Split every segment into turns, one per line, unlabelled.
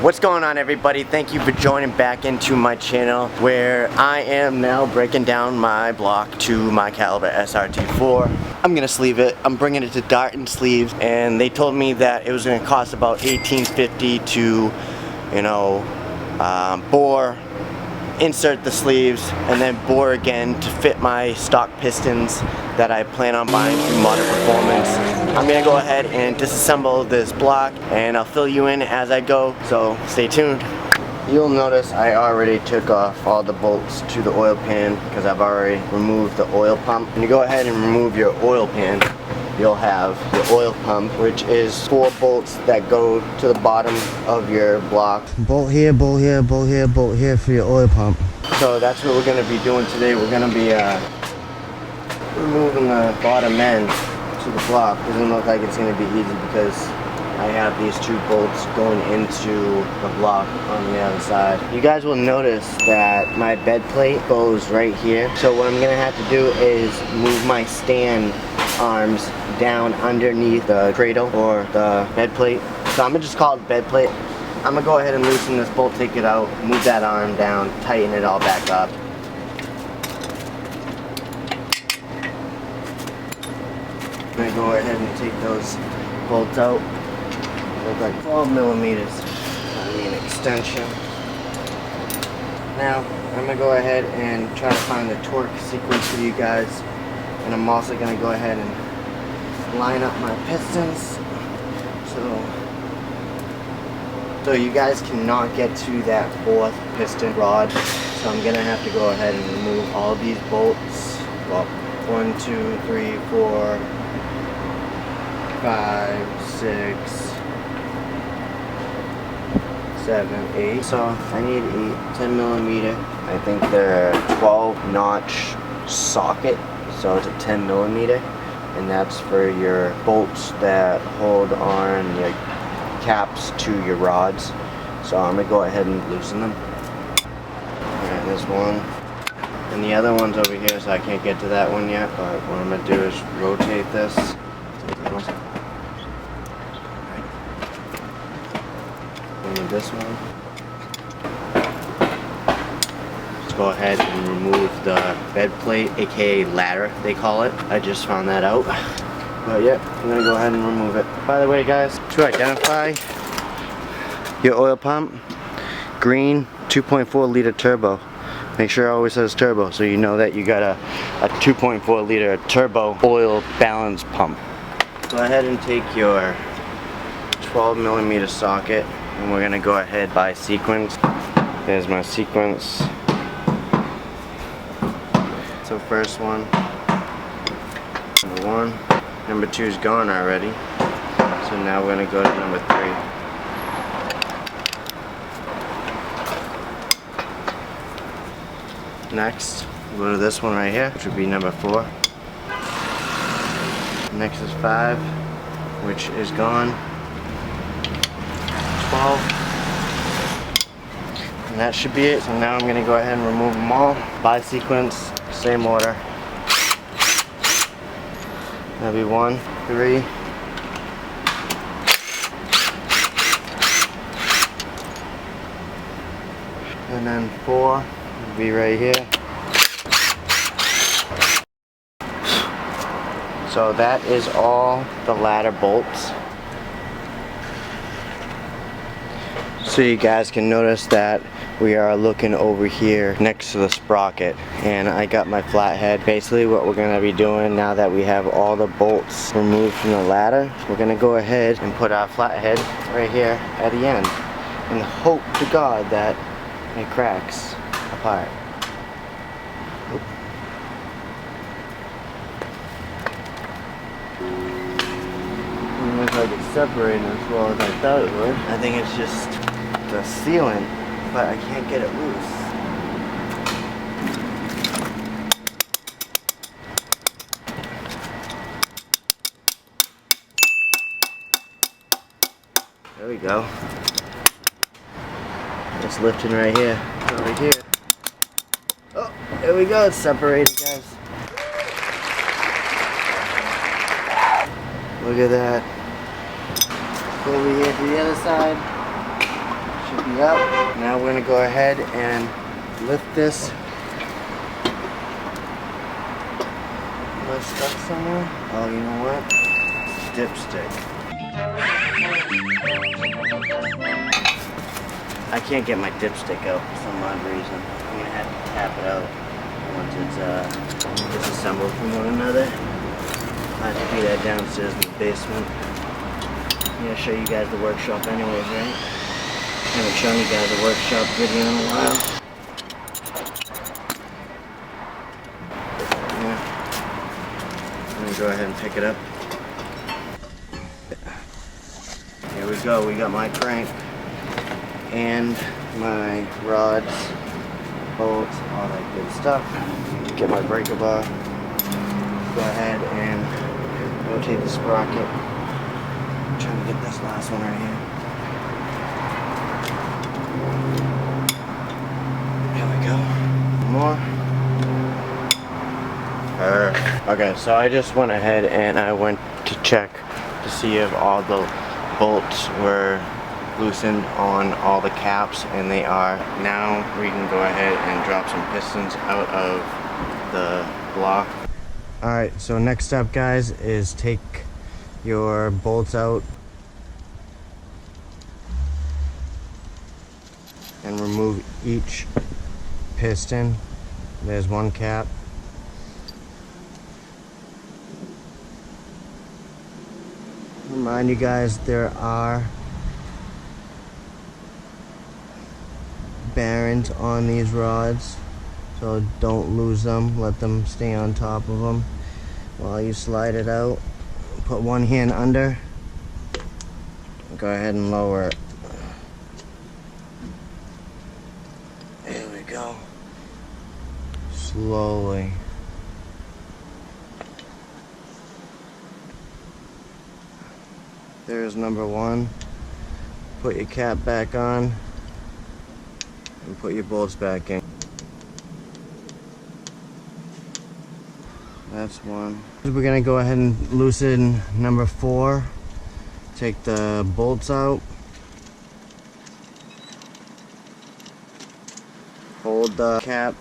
What's going on, everybody? Thank you for joining back into my channel where I am now breaking down my block to my caliber SRT4. I'm gonna sleeve it. I'm bringing it to Darton Sleeves, and they told me that it was gonna cost about $18.50 to, bore, insert the sleeves, and then bore again to fit my stock pistons that I plan on buying through Modern Performance. I'm gonna go ahead and disassemble this block, and I'll fill you in as I go, so stay tuned. You'll notice I already took off all the bolts to the oil pan because I've already removed the oil pump. When you go ahead and remove your oil pan, you'll have the oil pump, which is 4 bolts that go to the bottom of your block. Bolt here, bolt here, bolt here, bolt here for your oil pump. So that's what we're gonna be doing today. We're gonna be removing the bottom end to the block. Doesn't look like it's gonna be easy because I have these 2 bolts going into the block on the other side. You guys will notice that my bed plate goes right here. So what I'm gonna have to do is move my stand arms down underneath the cradle or the bed plate. So I'm gonna just call it bed plate. I'm gonna go ahead and loosen this bolt, take it out, move that arm down, tighten it all back up. I'm gonna go ahead and take those bolts out. Look like 12 millimeters on the extension. Now I'm gonna go ahead and try to find the torque sequence for you guys. And I'm also going to go ahead and line up my pistons so you guys cannot get to that 4th piston rod. So I'm going to have to go ahead and remove all these bolts. Well, 1, 2, 3, 4, 5, 6, 7, 8. So I need a 10 millimeter. I think they're a 12 notch socket. So it's a 10 millimeter, and that's for your bolts that hold on your caps to your rods. So I'm gonna go ahead and loosen them. Alright, there's one. And the other one's over here, so I can't get to that one yet, but what I'm gonna do is rotate this. And this one. Go ahead and remove the bed plate, aka ladder they call it. I just found that out. But yeah, I'm gonna go ahead and remove it. By the way, guys, to identify your oil pump, green 2.4 liter turbo. Make sure it always says turbo so you know that you got a 2.4 liter turbo oil balance pump. Go ahead and take your 12 millimeter socket, and we're gonna go ahead by sequence. There's my sequence. So first one, number 1, number 2 is gone already. So now we're gonna go to number 3. Next, we'll go to this one right here, which would be number 4. Next is 5, which is gone. 12. And that should be it. So now I'm gonna go ahead and remove them all by sequence. Same order. That'll be 1, 3. And then 4 will be right here. So that is all the ladder bolts. So you guys can notice that we are looking over here next to the sprocket, and I got my flathead. Basically what we're going to be doing now that we have all the bolts removed from the ladder, we're going to go ahead and put our flathead right here at the end and hope to God that it cracks apart. Oop. It looks like it's separating as well as I thought it would. I think it's just the sealant, but I can't get it loose. There we go. It's lifting right here. Over here. Oh, there we go. It's separated, guys. Look at that. Go over here to the other side. Should Yep. Now we're gonna go ahead and lift this. Was it stuck somewhere? Oh, you know what? Dipstick. I can't get my dipstick out for some odd reason. I'm gonna have to tap it out once it's disassembled from one another. I have to do that downstairs in the basement. I'm gonna show you guys the workshop anyways, right? I haven't shown you guys a workshop video in a while. Yeah. I'm gonna go ahead and pick it up. Here we go, we got my crank and my rods, bolts, all that good stuff. Get my breaker bar. Go ahead and rotate the sprocket. I'm trying to get this last one right here. There we go. More. Okay, so I just went ahead and I went to check to see if all the bolts were loosened on all the caps, and they are. Now we can go ahead and drop some pistons out of the block. Alright, so next step, guys, is take your bolts out and remove each piston. There's one cap. Remind you guys, there are bearings on these rods, so don't lose them. Let them stay on top of them while you slide it out. Put one hand under. Go ahead and lower it. There we go. Slowly. There's number one. Put your cap back on and put your bolts back in. That's one. We're gonna go ahead and loosen number 4. Take the bolts out. Hold the cap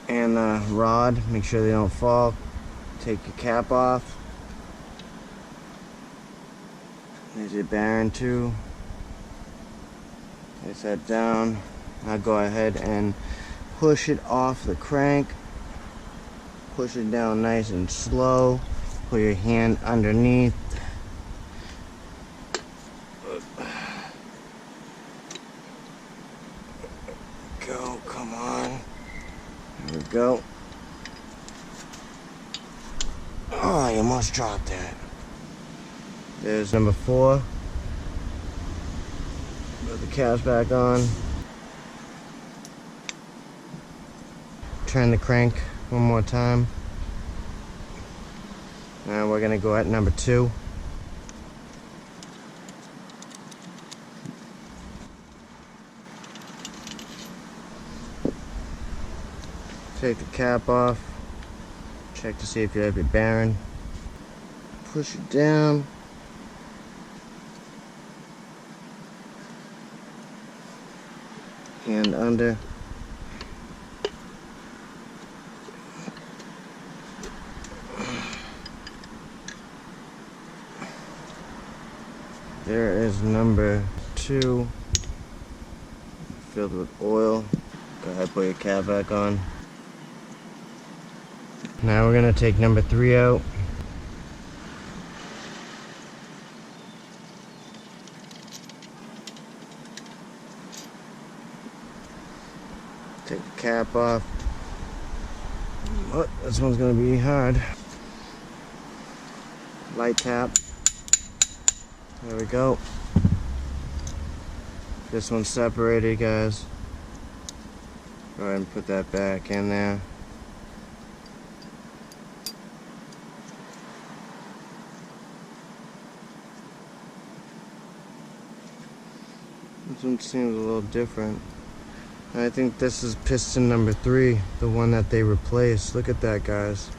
and the rod. Make sure they don't fall. Take your cap off. There's your bearing too. Place that down. Now go ahead and push it off the crank. Push it down nice and slow. Put your hand underneath. Go, come on. There we go. Oh, you almost dropped that. There's number 4. Put the caps back on. Turn the crank one more time. Now we're gonna go at number 2. Take the cap off. Check to see if you have your bearing. Push it down. Hand under. There is number 2, filled with oil. Go ahead, put your cap back on. Now we're gonna take number 3 out. Take the cap off. Oh, this one's gonna be hard. Light tap. There we go. This one's separated, guys. Go ahead and put that back in there. This one seems a little different. I think this is piston number 3, the one that they replaced. Look at that, guys.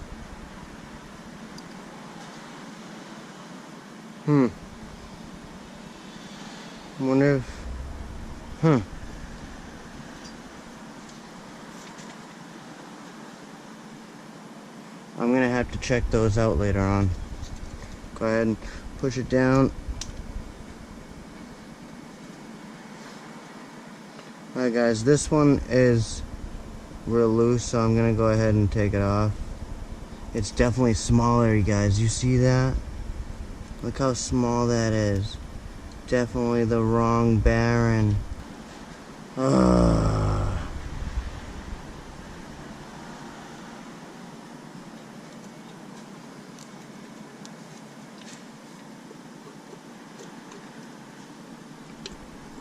I wonder if I'm gonna have to check those out later on. Go ahead and push it down. Alright guys, this one is real loose, so I'm gonna go ahead and take it off. It's definitely smaller, you guys. You see that? Look how small that is. Definitely the wrong bearing.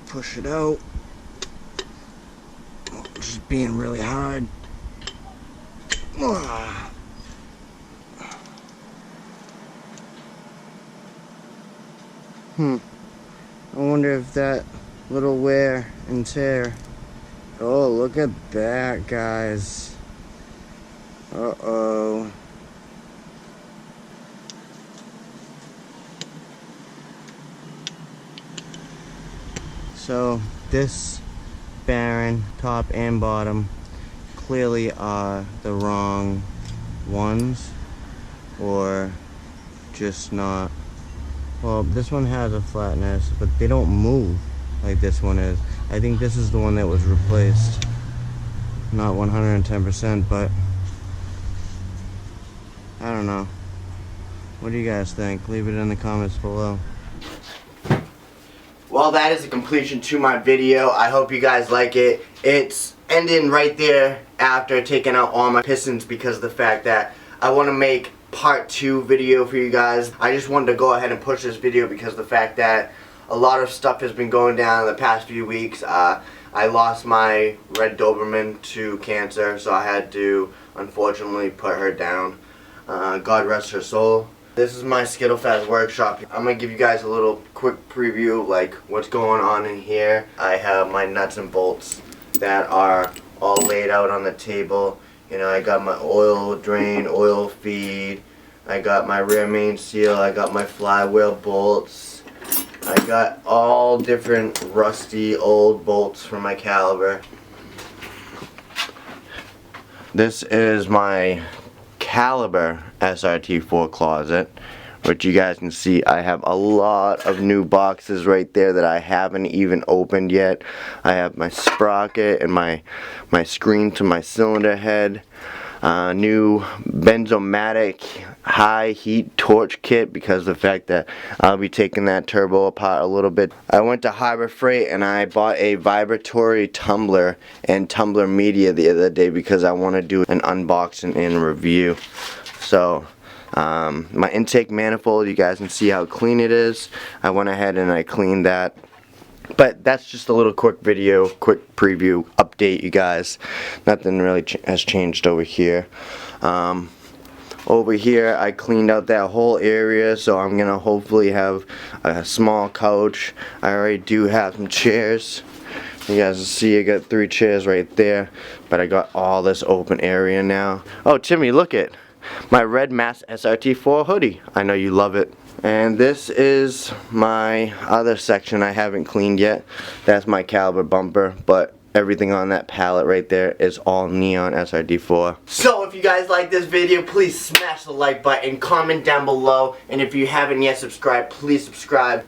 Push it out. Oh, just being really hard. I wonder if that little wear and tear. Oh, look at that, guys. Uh-oh. So this bearing, top and bottom, clearly are the wrong ones, or just not. Well, this one has a flatness, but they don't move like this one is. I think this is the one that was replaced. Not 110%, but I don't know. What do you guys think? Leave it in the comments below. Well, that is a completion to my video. I hope you guys like it. It's ending right there after taking out all my pistons because of the fact that I want to make part 2 video for you guys. I just wanted to go ahead and push this video because of the fact that a lot of stuff has been going down in the past few weeks. I lost my red Doberman to cancer, so I had to unfortunately put her down. God rest her soul. This is my Skittlefast workshop. I'm gonna give you guys a little quick preview of like what's going on in here. I have my nuts and bolts that are all laid out on the table. You know, I got my oil drain, oil feed, I got my rear main seal, I got my flywheel bolts, I got all different rusty old bolts from my caliber. This is my caliber SRT4 closet, which you guys can see I have a lot of new boxes right there that I haven't even opened yet. I have my sprocket and my screen to my cylinder head, new Benzomatic high heat torch kit because of the fact that I'll be taking that turbo apart a little bit. I went to Harbor Freight and I bought a Vibratory Tumbler and tumbler media the other day because I want to do an unboxing and review. So my intake manifold, you guys can see how clean it is. I went ahead and I cleaned that. But that's just a little quick video, quick preview update, you guys. Nothing really has changed over here. Over here I cleaned out that whole area, so I'm gonna hopefully have a small couch. I already do have some chairs. You guys can see I got 3 chairs right there, but I got all this open area now. Oh, Timmy, look it. My red mass SRT4 hoodie. I know you love it. And this is my other section I haven't cleaned yet. That's my caliber bumper, but everything on that pallet right there is all neon SRT4. So if you guys like this video, please smash the like button, comment down below, and if you haven't yet subscribed, please subscribe.